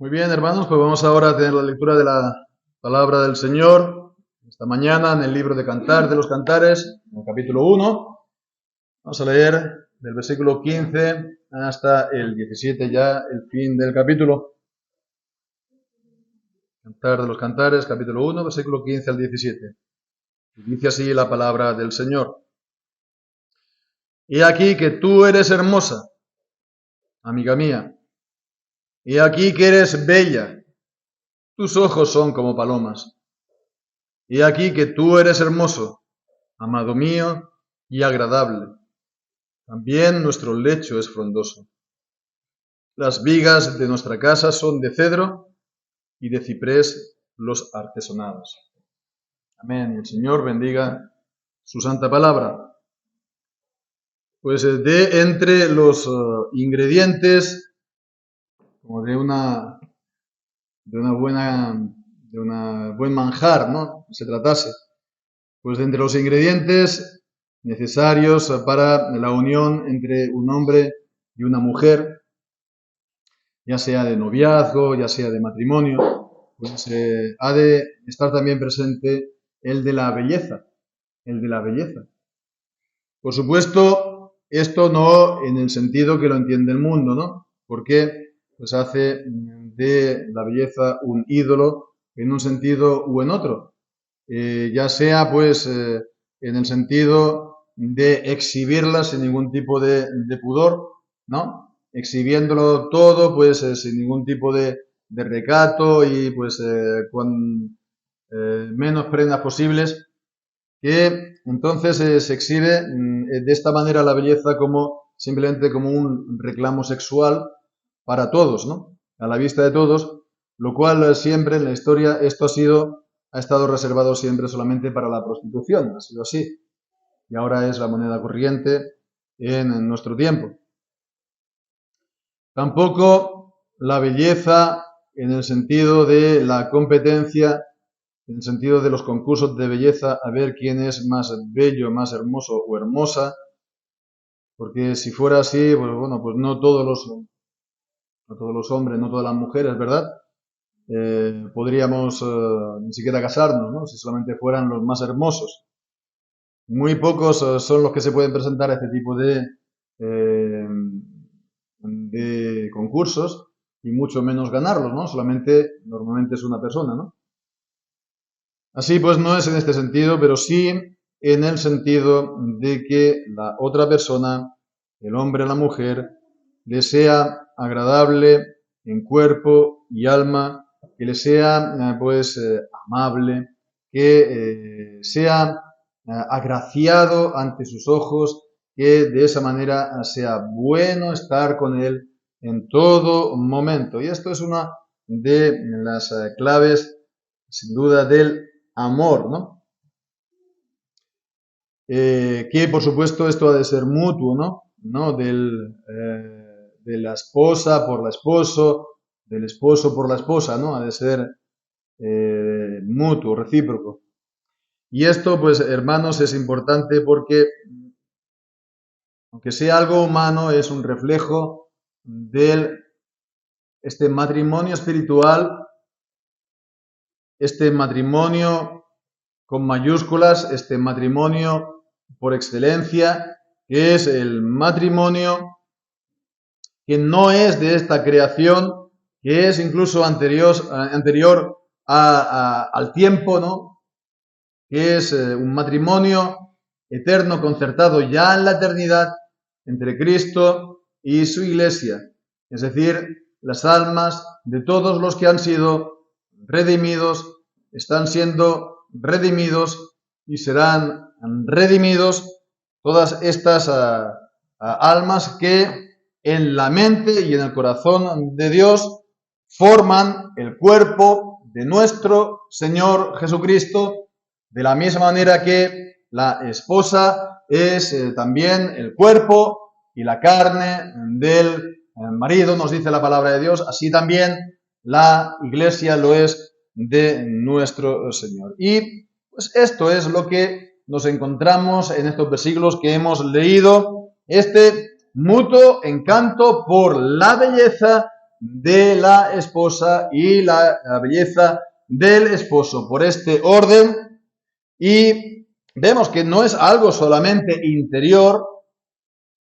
Muy bien, hermanos, pues vamos ahora a tener la lectura de la palabra del Señor esta mañana en el libro de Cantar de los Cantares, en el capítulo 1. Vamos a leer del versículo 15 hasta el 17, ya el fin del capítulo. Cantar de los Cantares, capítulo 1, versículo 15 al 17. Y dice así la palabra del Señor. He aquí que tú eres hermosa, amiga mía. He aquí que eres bella. Tus ojos son como palomas. He aquí que tú eres hermoso, amado mío, y agradable. También nuestro lecho es frondoso. Las vigas de nuestra casa son de cedro y de ciprés los artesonados. Amén. Y el Señor bendiga su santa palabra. Pues de entre los ingredientes como de buen manjar, ¿no? Se tratase. Pues de entre los ingredientes necesarios para la unión entre un hombre y una mujer, ya sea de noviazgo, ya sea de matrimonio, pues ha de estar también presente el de la belleza, Por supuesto, esto no en el sentido que lo entiende el mundo, ¿no? Porque pues hace de la belleza un ídolo en un sentido u en otro. Ya sea pues en el sentido de exhibirla sin ningún tipo de pudor, ¿no? Exhibiéndolo todo pues sin ningún tipo de recato y pues con menos prendas posibles, que entonces se exhibe de esta manera la belleza como simplemente como un reclamo sexual para todos, ¿no? A la vista de todos, lo cual siempre en la historia esto ha estado reservado siempre solamente para la prostitución, ha sido así, y ahora es la moneda corriente en nuestro tiempo. Tampoco la belleza en el sentido de la competencia, en el sentido de los concursos de belleza, a ver quién es más bello, más hermoso o hermosa, porque si fuera así, pues bueno, pues no todos los hombres, no todas las mujeres, ¿verdad? Podríamos ni siquiera casarnos, ¿no? Si solamente fueran los más hermosos. Muy pocos son los que se pueden presentar a este tipo de concursos y mucho menos ganarlos, ¿no? Normalmente es una persona, ¿no? Así pues no es en este sentido, pero sí en el sentido de que la otra persona, el hombre o la mujer, le sea agradable en cuerpo y alma, que le sea amable, que sea agraciado ante sus ojos, que de esa manera sea bueno estar con él en todo momento. Y esto es una de las claves, sin duda, del amor, ¿no? Que por supuesto esto ha de ser mutuo, ¿no? De la esposa por el esposo, del esposo por la esposa, ¿no? Ha de ser mutuo, recíproco. Y esto, pues, hermanos, es importante porque, aunque sea algo humano, es un reflejo de este matrimonio espiritual, este matrimonio con mayúsculas, este matrimonio por excelencia, que es el matrimonio que no es de esta creación, que es incluso anterior al tiempo, ¿no? Que es un matrimonio eterno concertado ya en la eternidad entre Cristo y su iglesia, es decir, las almas de todos los que han sido redimidos, están siendo redimidos y serán redimidos todas estas almas que en la mente y en el corazón de Dios forman el cuerpo de nuestro Señor Jesucristo, de la misma manera que la esposa es también el cuerpo y la carne del marido, nos dice la palabra de Dios, así también la iglesia lo es de nuestro Señor. Y pues esto es lo que nos encontramos en estos versículos que hemos leído, este mutuo encanto por la belleza de la esposa y la belleza del esposo. Por este orden, y vemos que no es algo solamente interior,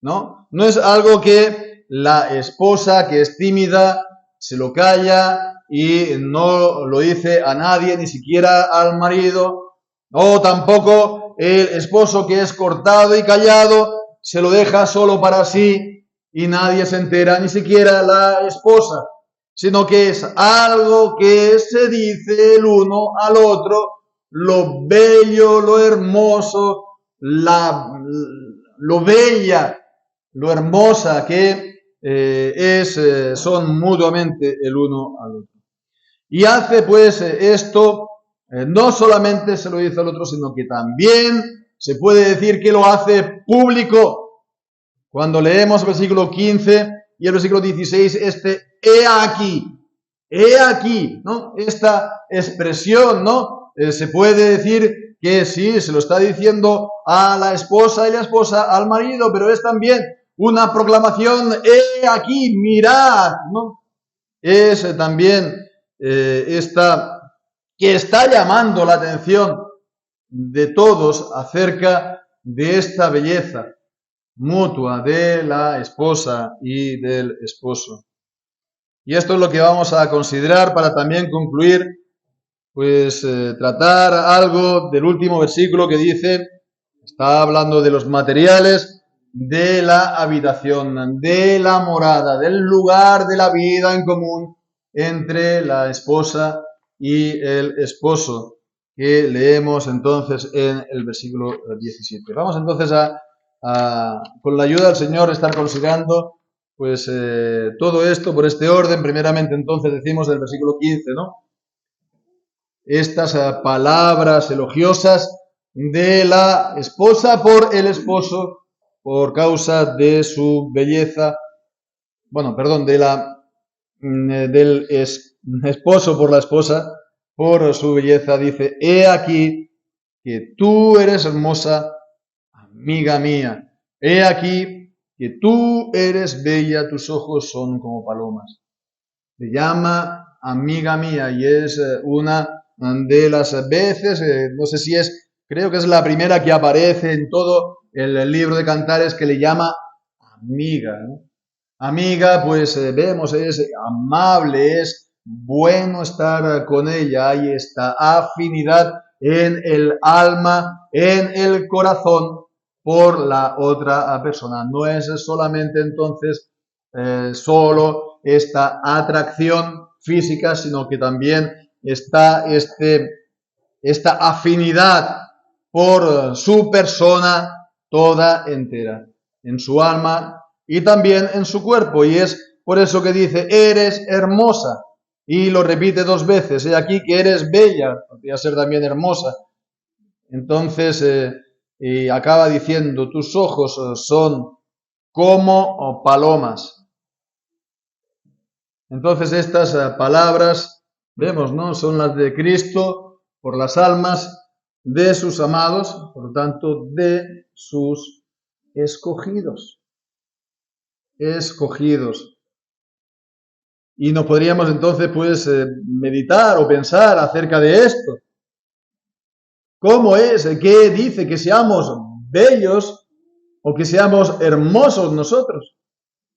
¿no? No es algo que la esposa, que es tímida, se lo calla y no lo dice a nadie, ni siquiera al marido, o tampoco el esposo, que es cortado y callado, se lo deja solo para sí y nadie se entera, ni siquiera la esposa, sino que es algo que se dice el uno al otro, lo bello, lo hermoso, lo bella, lo hermosa que son mutuamente el uno al otro. Y hace pues esto, no solamente se lo dice al otro, sino que también se puede decir que lo hace público. Cuando leemos el versículo 15 y el versículo 16, he aquí, ¿no? Esta expresión, ¿no? Se puede decir que sí, se lo está diciendo a la esposa y la esposa al marido, pero es también una proclamación, he aquí, mirad, ¿no? Es también esta que está llamando la atención de todos acerca de esta belleza mutua de la esposa y del esposo. Y esto es lo que vamos a considerar para también concluir, pues tratar algo del último versículo que dice, está hablando de los materiales de la habitación, de la morada, del lugar de la vida en común entre la esposa y el esposo, que leemos entonces en el versículo 17. Vamos entonces con la ayuda del Señor, estar considerando pues todo esto por este orden. Primeramente entonces decimos del versículo 15, ¿no? Estas palabras elogiosas de la esposa por el esposo por causa de su belleza, del esposo por la esposa por su belleza. Dice, he aquí que tú eres hermosa, amiga mía. He aquí que tú eres bella, tus ojos son como palomas. Se llama amiga mía y es una de las veces, no sé si es, creo que es la primera que aparece en todo el libro de Cantares, que le llama amiga, ¿no? Amiga, pues vemos, es amable, es bueno estar con ella, hay esta afinidad en el alma, en el corazón por la otra persona. No es solamente entonces solo esta atracción física, sino que también está esta afinidad por su persona toda entera, en su alma y también en su cuerpo. Y es por eso que dice, eres hermosa. Y lo repite 2 veces. He aquí que eres bella. Podría ser también hermosa. Entonces, y acaba diciendo, tus ojos son como palomas. Entonces estas palabras, vemos, ¿no? Son las de Cristo por las almas de sus amados, por lo tanto, de sus escogidos. Escogidos. Y nos podríamos entonces, pues, meditar o pensar acerca de esto. ¿Cómo es? ¿Qué dice? Que seamos bellos o que seamos hermosos nosotros.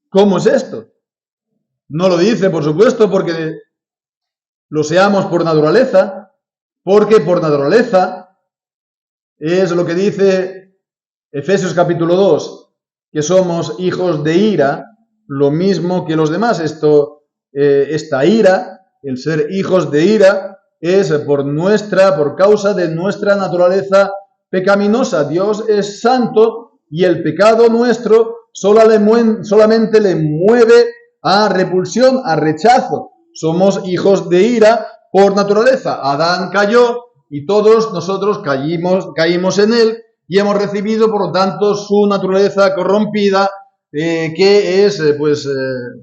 ¿Cómo es esto? No lo dice, por supuesto, porque lo seamos por naturaleza, porque por naturaleza es lo que dice Efesios capítulo 2, que somos hijos de ira, lo mismo que los demás. Esta ira, el ser hijos de ira, es por causa de nuestra naturaleza pecaminosa. Dios es santo y el pecado nuestro solamente le mueve a repulsión, a rechazo. Somos hijos de ira por naturaleza. Adán cayó y todos nosotros caímos en él y hemos recibido, por lo tanto, su naturaleza corrompida, que es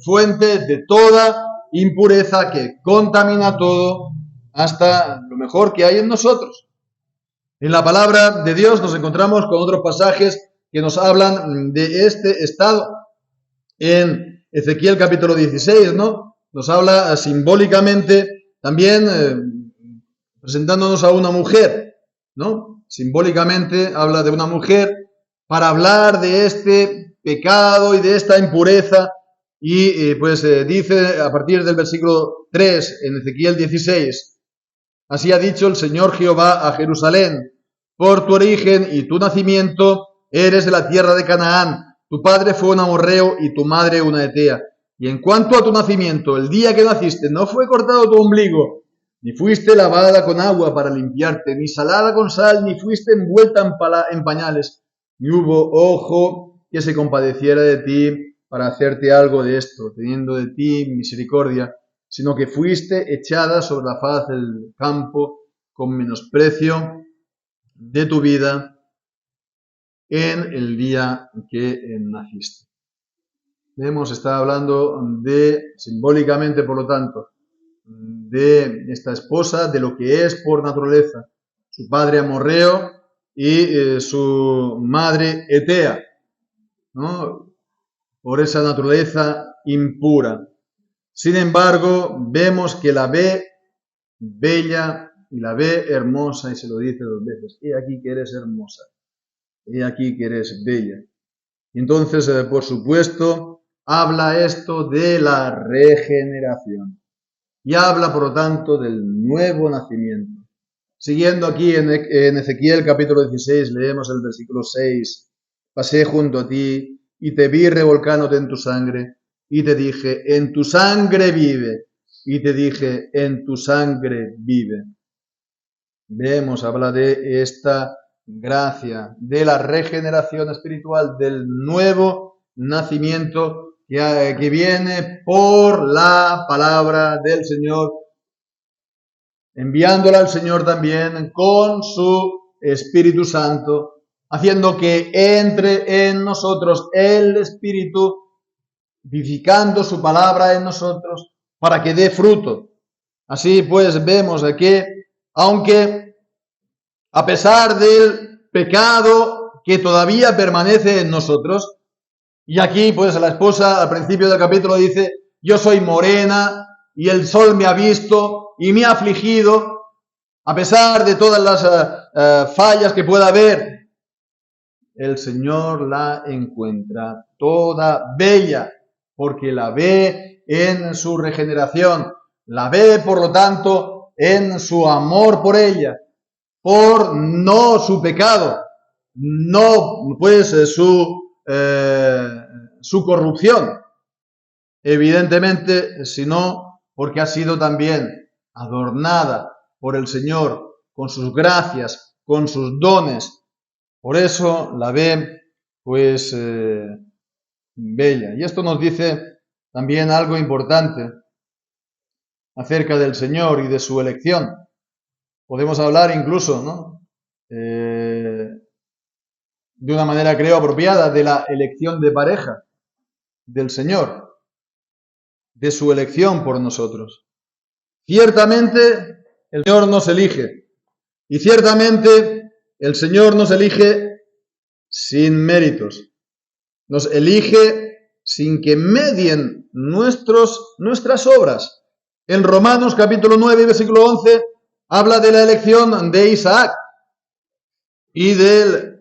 fuente de toda impureza, que contamina todo hasta lo mejor que hay en nosotros. En la palabra de Dios nos encontramos con otros pasajes que nos hablan de este estado. En Ezequiel capítulo 16, ¿no? nos habla simbólicamente también presentándonos a una mujer, ¿no? Simbólicamente habla de una mujer para hablar de este pecado y de esta impureza y dice a partir del versículo 3 en Ezequiel 16, así ha dicho el Señor Jehová a Jerusalén, por tu origen y tu nacimiento eres de la tierra de Canaán, tu padre fue un amorreo y tu madre una etea. Y en cuanto a tu nacimiento, el día que naciste no fue cortado tu ombligo, ni fuiste lavada con agua para limpiarte, ni salada con sal, ni fuiste envuelta en pañales, ni hubo ojo que se compadeciera de ti para hacerte algo de esto, teniendo de ti misericordia, sino que fuiste echada sobre la faz del campo con menosprecio de tu vida en el día que naciste. Hemos estado hablando simbólicamente, por lo tanto, de esta esposa, de lo que es por naturaleza su padre amorreo y su madre etea, ¿no? Por esa naturaleza impura. Sin embargo, vemos que la ve bella y la ve hermosa y se lo dice 2 veces. He aquí que eres hermosa. He aquí que eres bella. Y entonces, por supuesto, habla esto de la regeneración. Y habla, por lo tanto, del nuevo nacimiento. Siguiendo aquí en Ezequiel capítulo 16, leemos el versículo 6. Pasé junto a ti y te vi revolcándote en tu sangre y te dije, en tu sangre vive. Y te dije, en tu sangre vive. Vemos, habla de esta gracia, de la regeneración espiritual, del nuevo nacimiento que viene por la palabra del Señor, enviándola al Señor también con su Espíritu Santo, haciendo que entre en nosotros el Espíritu, vivificando su palabra en nosotros, para que dé fruto. Así pues vemos que, aunque a pesar del pecado que todavía permanece en nosotros, y aquí pues la esposa al principio del capítulo dice, yo soy morena y el sol me ha visto y me ha afligido, a pesar de todas las fallas que pueda haber, el Señor la encuentra toda bella, porque la ve en su regeneración, la ve por lo tanto en su amor por ella, por no su pecado, no pues su corrupción, evidentemente, sino porque ha sido también adornada por el Señor con sus gracias, con sus dones. Por eso la ve pues bella. Y esto nos dice también algo importante acerca del Señor y de su elección. Podemos hablar incluso, ¿no? De una manera, creo, apropiada, de la elección de pareja del Señor, de su elección por nosotros. Ciertamente el Señor nos elige, y ciertamente el Señor nos elige sin méritos, nos elige sin que medien nuestras obras. En Romanos capítulo 9, versículo 11, habla de la elección de Isaac y del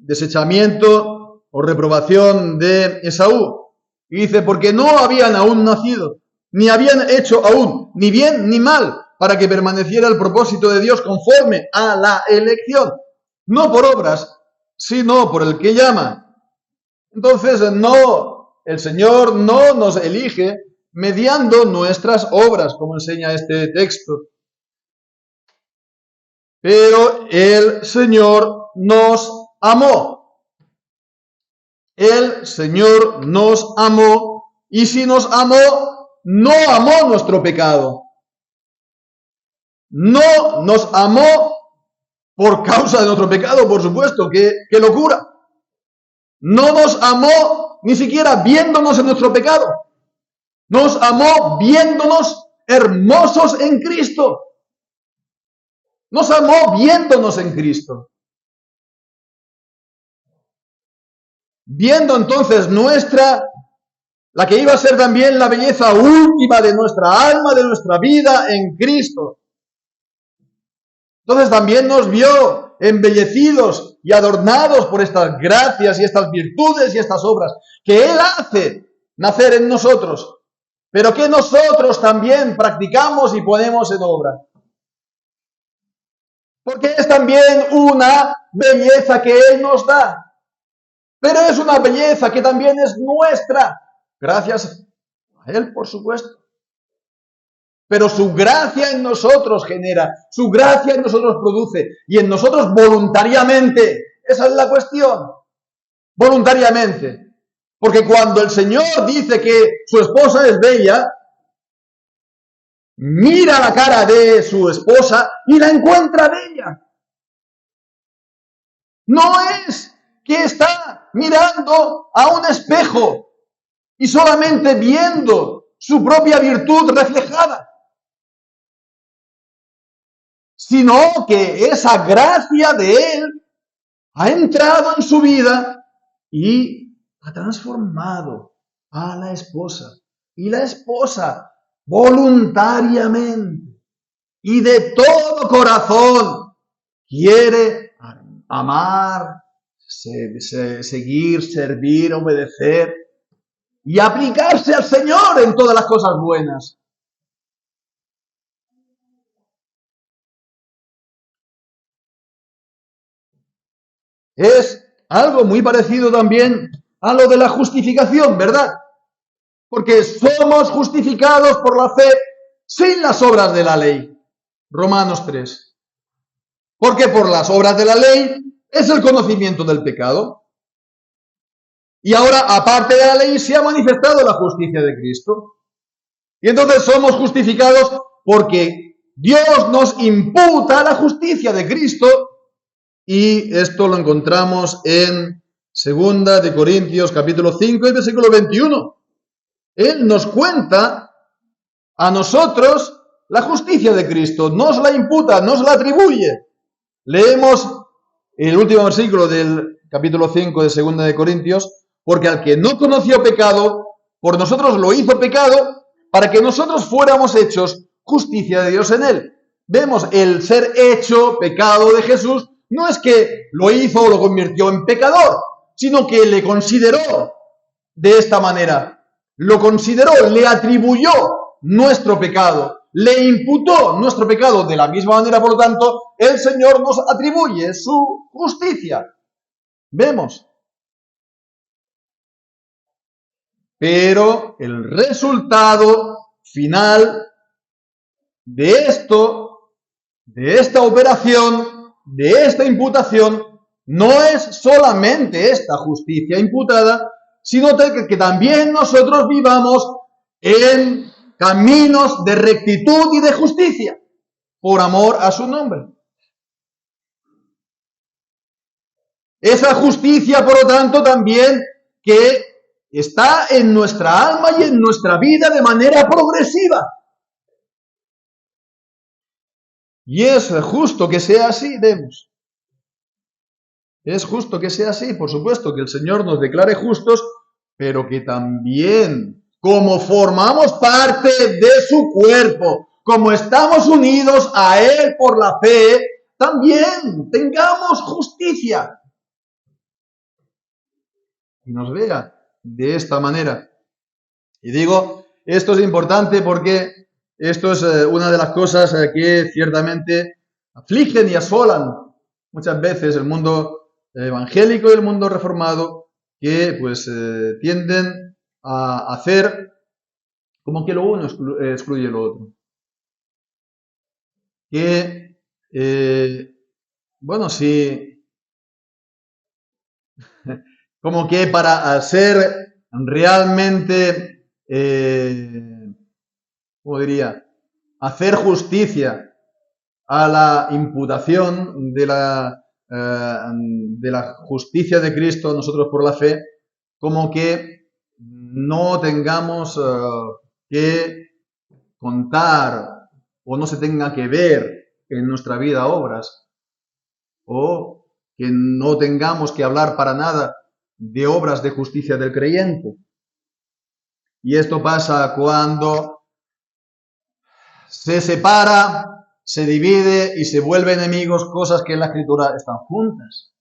desechamiento o reprobación de Esaú. Y dice, porque no habían aún nacido, ni habían hecho aún ni bien ni mal, para que permaneciera el propósito de Dios conforme a la elección, no por obras, sino por el que llama. Entonces, el Señor no nos elige mediando nuestras obras, como enseña este texto. Pero el Señor nos amó. El Señor nos amó, y si nos amó, no amó nuestro pecado. No nos amó por causa de nuestro pecado, por supuesto, qué locura. No nos amó ni siquiera viéndonos en nuestro pecado. Nos amó viéndonos hermosos en Cristo. Nos amó viéndonos en Cristo. Viendo entonces nuestra la que iba a ser también la belleza última de nuestra alma, de nuestra vida en Cristo. Entonces también nos vio embellecidos y adornados por estas gracias y estas virtudes y estas obras que Él hace nacer en nosotros, pero que nosotros también practicamos y ponemos en obra. Porque es también una belleza que Él nos da, pero es una belleza que también es nuestra, gracias a Él, por supuesto. Pero su gracia en nosotros genera, su gracia en nosotros produce, y en nosotros voluntariamente. Esa es la cuestión. Voluntariamente. Porque cuando el Señor dice que su esposa es bella, mira la cara de su esposa y la encuentra bella. No es que está mirando a un espejo y solamente viendo su propia virtud reflejada, sino que esa gracia de Él ha entrado en su vida y ha transformado a la esposa. Y la esposa, voluntariamente y de todo corazón, quiere amar, seguir, servir, obedecer y aplicarse al Señor en todas las cosas buenas. Es algo muy parecido también a lo de la justificación, ¿verdad? Porque somos justificados por la fe sin las obras de la ley. Romanos 3. Porque por las obras de la ley es el conocimiento del pecado. Y ahora, aparte de la ley, se ha manifestado la justicia de Cristo. Y entonces somos justificados porque Dios nos imputa la justicia de Cristo. Y esto lo encontramos en 2 de Corintios capítulo 5 y versículo 21. Él nos cuenta a nosotros la justicia de Cristo, nos la imputa, nos la atribuye. Leemos el último versículo del capítulo 5 de 2 de Corintios, porque al que no conoció pecado, por nosotros lo hizo pecado, para que nosotros fuéramos hechos justicia de Dios en él. Vemos el ser hecho pecado de Jesús, no es que lo hizo o lo convirtió en pecador, sino que le consideró de esta manera. Lo consideró, le atribuyó nuestro pecado, le imputó nuestro pecado. De la misma manera, por lo tanto, el Señor nos atribuye su justicia. Vemos. Pero el resultado final de esto, de esta operación, de esta imputación, no es solamente esta justicia imputada, sino que también nosotros vivamos en caminos de rectitud y de justicia, por amor a su nombre. Esa justicia, por lo tanto, también que está en nuestra alma y en nuestra vida de manera progresiva. Y es justo que sea así, vemos. Es justo que sea así, por supuesto, que el Señor nos declare justos, pero que también, como formamos parte de su cuerpo, como estamos unidos a Él por la fe, también tengamos justicia. Y nos vea de esta manera. Y digo, esto es importante porque esto es una de las cosas que ciertamente afligen y asolan muchas veces el mundo evangélico y el mundo reformado, que pues tienden a hacer como que lo uno excluye lo otro. Que, bueno, sí, como que para ser realmente, ¿cómo diría?, hacer justicia a la imputación de la justicia de Cristo nosotros por la fe, como que no tengamos que contar o no se tenga que ver en nuestra vida obras, o que no tengamos que hablar para nada de obras de justicia del creyente. Y esto pasa cuando se separa, se divide y se vuelve enemigos cosas que en la Escritura están juntas.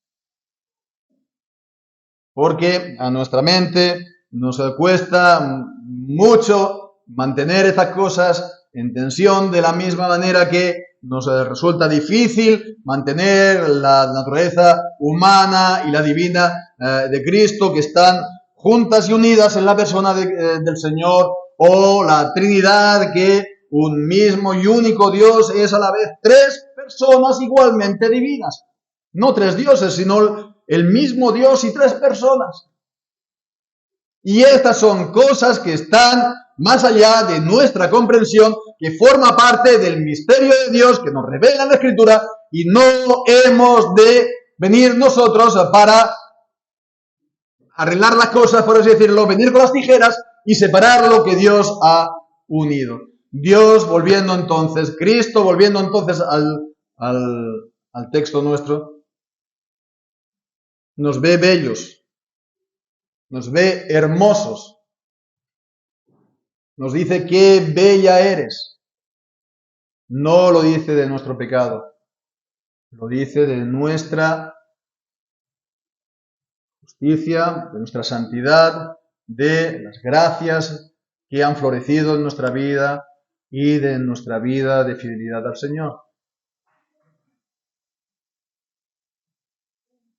Porque a nuestra mente nos cuesta mucho mantener estas cosas en tensión, de la misma manera que nos resulta difícil mantener la naturaleza humana y la divina de Cristo, que están juntas y unidas en la persona del Señor, o la Trinidad, que un mismo y único Dios es a la vez tres personas igualmente divinas. No tres dioses, sino el mismo Dios y tres personas. Y estas son cosas que están más allá de nuestra comprensión, que forma parte del misterio de Dios que nos revela en la Escritura, y no hemos de venir nosotros para arreglar las cosas, por así decirlo, venir con las tijeras y separar lo que Dios ha unido. Dios volviendo entonces, Cristo volviendo entonces al texto nuestro, nos ve bellos, nos ve hermosos, nos dice qué bella eres. No lo dice de nuestro pecado, lo dice de nuestra justicia, de nuestra santidad, de las gracias que han florecido en nuestra vida y de nuestra vida de fidelidad al Señor.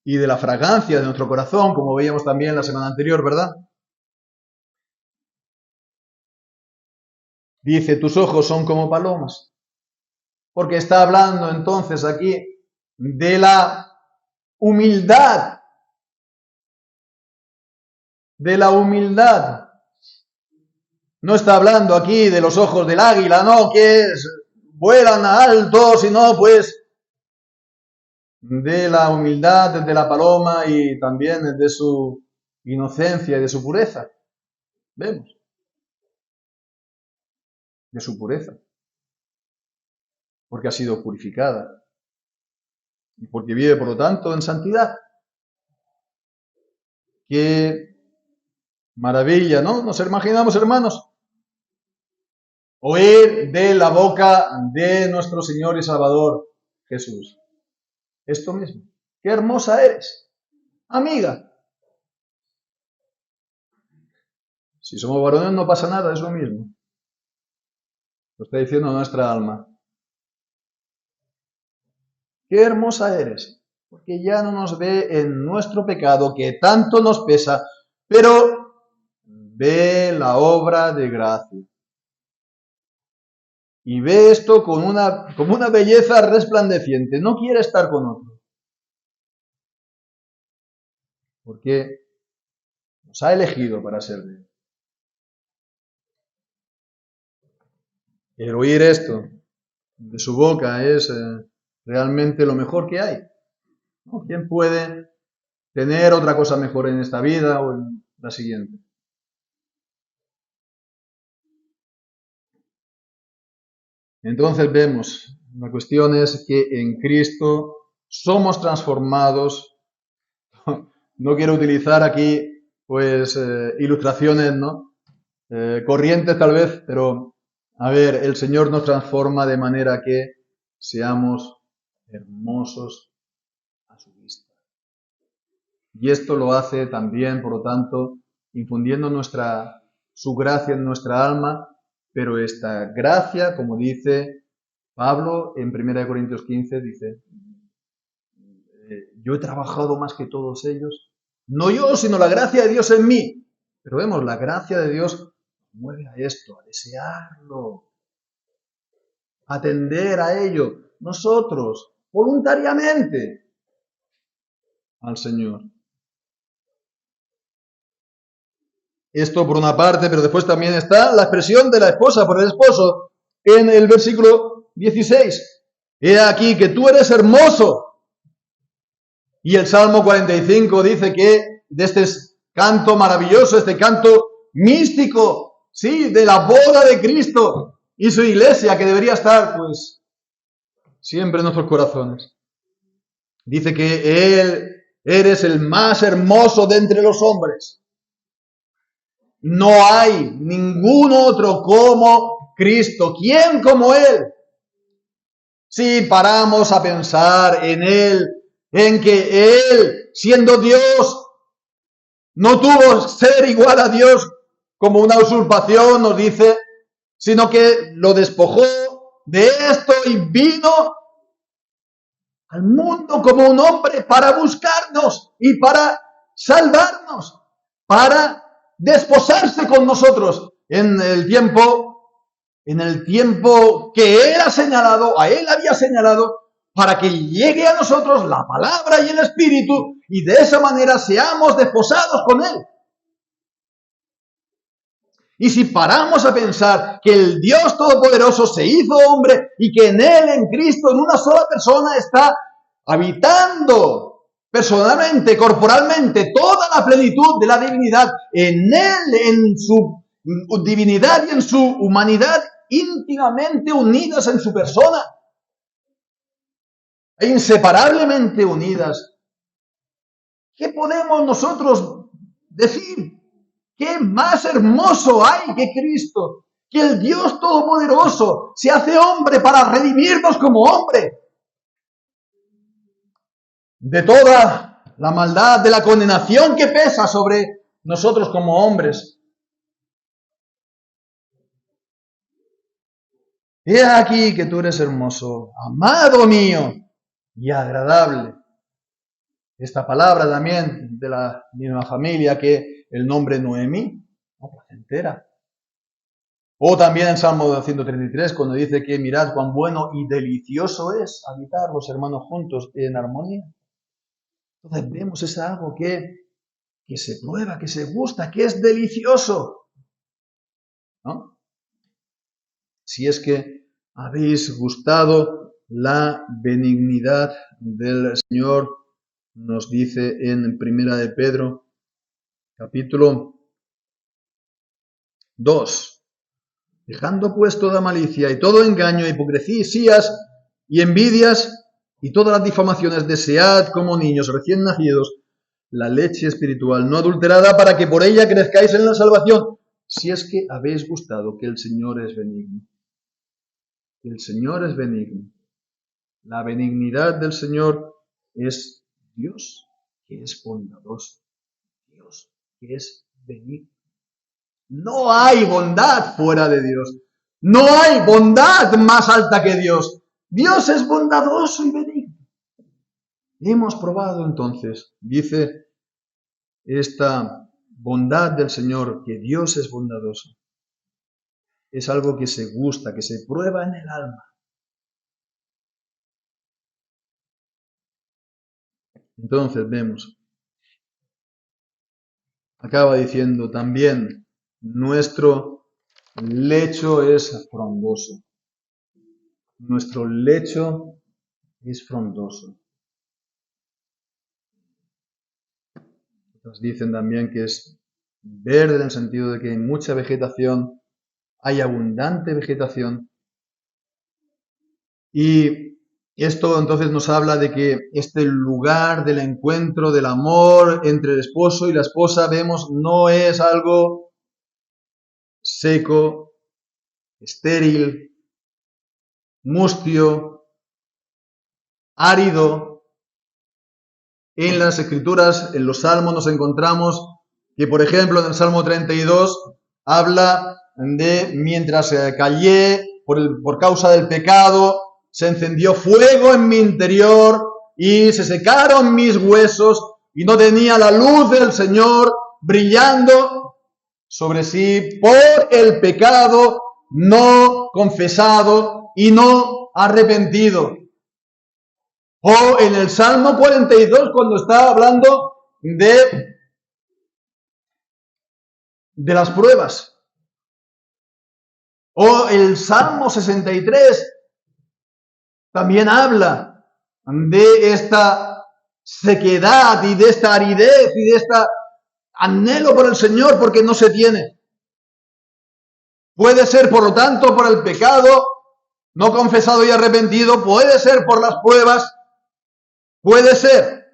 Y de la fragancia de nuestro corazón, como veíamos también la semana anterior, ¿verdad? Dice, tus ojos son como palomas. Porque está hablando entonces aquí de la humildad. De la humildad. No está hablando aquí de los ojos del águila, no, que vuelan a alto, sino pues de la humildad de la paloma y también de su inocencia y de su pureza. Vemos. De su pureza. Porque ha sido purificada. Y porque vive, por lo tanto, en santidad. Qué maravilla, ¿no? Nos imaginamos, hermanos, oír de la boca de nuestro Señor y Salvador Jesús esto mismo. ¡Qué hermosa eres, amiga! Si somos varones no pasa nada, es lo mismo. Lo está diciendo nuestra alma. ¡Qué hermosa eres! Porque ya no nos ve en nuestro pecado que tanto nos pesa, pero ve la obra de gracia. Y ve esto como una belleza resplandeciente. No quiere estar con otro. Porque nos ha elegido para ser de él. El oír esto de su boca es realmente lo mejor que hay. ¿No? ¿Quién puede tener otra cosa mejor en esta vida o en la siguiente? Entonces vemos, la cuestión es que en Cristo somos transformados. No quiero utilizar aquí pues ilustraciones, ¿no? Corrientes tal vez, pero a ver, el Señor nos transforma de manera que seamos hermosos a su vista. Y esto lo hace también, por lo tanto, infundiendo su gracia en nuestra alma, pero esta gracia, como dice Pablo en 1 Corintios 15, dice, yo he trabajado más que todos ellos, no yo, sino la gracia de Dios en mí. Pero vemos, la gracia de Dios mueve a esto, a desearlo, a atender a ello, nosotros, voluntariamente, al Señor. Esto por una parte, pero después también está la expresión de la esposa por el esposo en el versículo 16. He aquí que tú eres hermoso. Y el Salmo 45 dice que de este canto maravilloso, este canto místico, sí, de la boda de Cristo y su iglesia, que debería estar, pues, siempre en nuestros corazones. Dice que eres el más hermoso de entre los hombres. No hay ningún otro como Cristo. ¿Quién como Él? Si paramos a pensar en Él, en que Él, siendo Dios, no tuvo ser igual a Dios como una usurpación, nos dice, sino que lo despojó de esto y vino al mundo como un hombre para buscarnos y para salvarnos, para desposarse con nosotros en el tiempo que Él ha señalado, a Él había señalado, para que llegue a nosotros la palabra y el Espíritu, y de esa manera seamos desposados con Él. Y si paramos a pensar que el Dios Todopoderoso se hizo hombre y que en Él, en Cristo, en una sola persona está habitando personalmente, corporalmente, toda la plenitud de la divinidad, en Él, en su divinidad y en su humanidad, íntimamente unidas en su persona, e inseparablemente unidas, ¿qué podemos nosotros decir? ¿Qué más hermoso hay que Cristo? Que el Dios Todopoderoso se hace hombre para redimirnos como hombre de toda la maldad, de la condenación que pesa sobre nosotros como hombres. He aquí que tú eres hermoso, amado mío y agradable. Esta palabra también de la misma familia que el nombre Noemí, placentera. O también en Salmo 133, cuando dice que mirad cuán bueno y delicioso es habitar los hermanos juntos en armonía. Entonces vemos es algo que se prueba, que se gusta, que es delicioso, ¿no? Si es que habéis gustado la benignidad del Señor, nos dice en Primera de Pedro, capítulo 2. Dejando pues toda malicia y todo engaño, hipocresías y envidias y todas las difamaciones, desead como niños recién nacidos la leche espiritual no adulterada, para que por ella crezcáis en la salvación, si es que habéis gustado que el Señor es benigno. El Señor es benigno. La benignidad del Señor es Dios, que es bondadoso. Dios, que es benigno. No hay bondad fuera de Dios. No hay bondad más alta que Dios. Dios es bondadoso y benigno. Hemos probado entonces, dice esta bondad del Señor, que Dios es bondadoso. Es algo que se gusta, que se prueba en el alma. Entonces vemos, acaba diciendo también, nuestro lecho es frondoso. Nuestro lecho es frondoso. Nos dicen también que es verde en el sentido de que hay mucha vegetación, hay abundante vegetación. Y esto entonces nos habla de que este lugar del encuentro, del amor entre el esposo y la esposa, vemos, no es algo seco, estéril, mustio, árido. En las Escrituras, en los Salmos, nos encontramos que, por ejemplo, en el Salmo 32, habla de mientras callé por causa del pecado, se encendió fuego en mi interior y se secaron mis huesos y no tenía la luz del Señor brillando sobre sí por el pecado no confesado y no arrepentido. O en el Salmo 42, cuando está hablando de las pruebas. O el Salmo 63 también habla de esta sequedad y de esta aridez y de este anhelo por el Señor porque no se tiene. Puede ser, por lo tanto, por el pecado no confesado y arrepentido, puede ser por las pruebas, puede ser.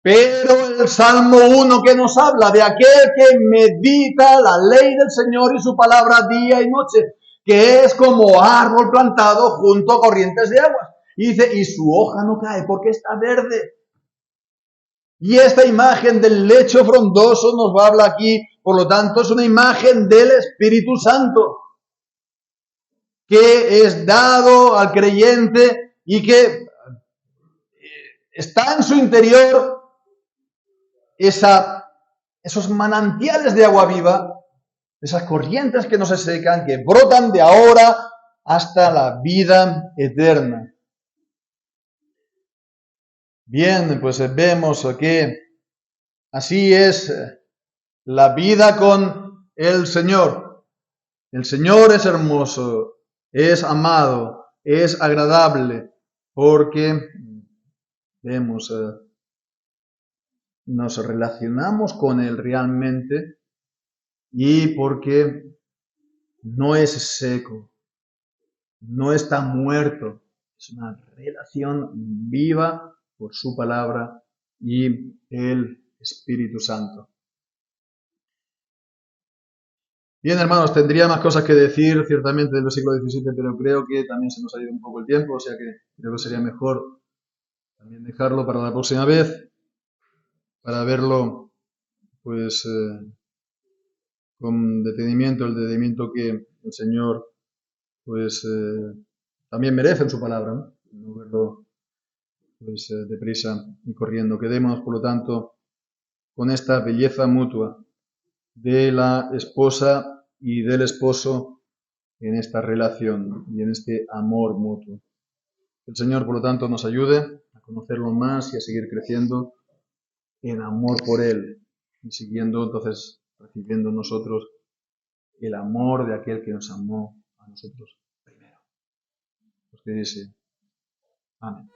Pero el Salmo 1 que nos habla de aquel que medita la ley del Señor y su palabra día y noche, que es como árbol plantado junto a corrientes de aguas. Y dice, y su hoja no cae porque está verde. Y esta imagen del lecho frondoso nos va a hablar aquí, por lo tanto, es una imagen del Espíritu Santo, que es dado al creyente y que está en su interior esos manantiales de agua viva, esas corrientes que no se secan, que brotan de ahora hasta la vida eterna. Bien, pues vemos que así es la vida con el Señor. El Señor es hermoso, es amado, es agradable, porque vemos, nos relacionamos con Él realmente y porque no es seco, no está muerto, es una relación viva por su palabra y el Espíritu Santo. Bien, hermanos, tendría más cosas que decir ciertamente del versículo 17, pero creo que también se nos ha ido un poco el tiempo, o sea que creo que sería mejor también dejarlo para la próxima vez, para verlo pues con detenimiento, el detenimiento que el Señor pues también merece en su palabra, no verlo pues deprisa y corriendo. Quedémonos, por lo tanto, con esta belleza mutua de la esposa y del esposo en esta relación y en este amor mutuo. El Señor, por lo tanto, nos ayude a conocerlo más y a seguir creciendo en amor por Él y siguiendo, entonces, recibiendo nosotros el amor de aquel que nos amó a nosotros primero. Pues que dice, amén.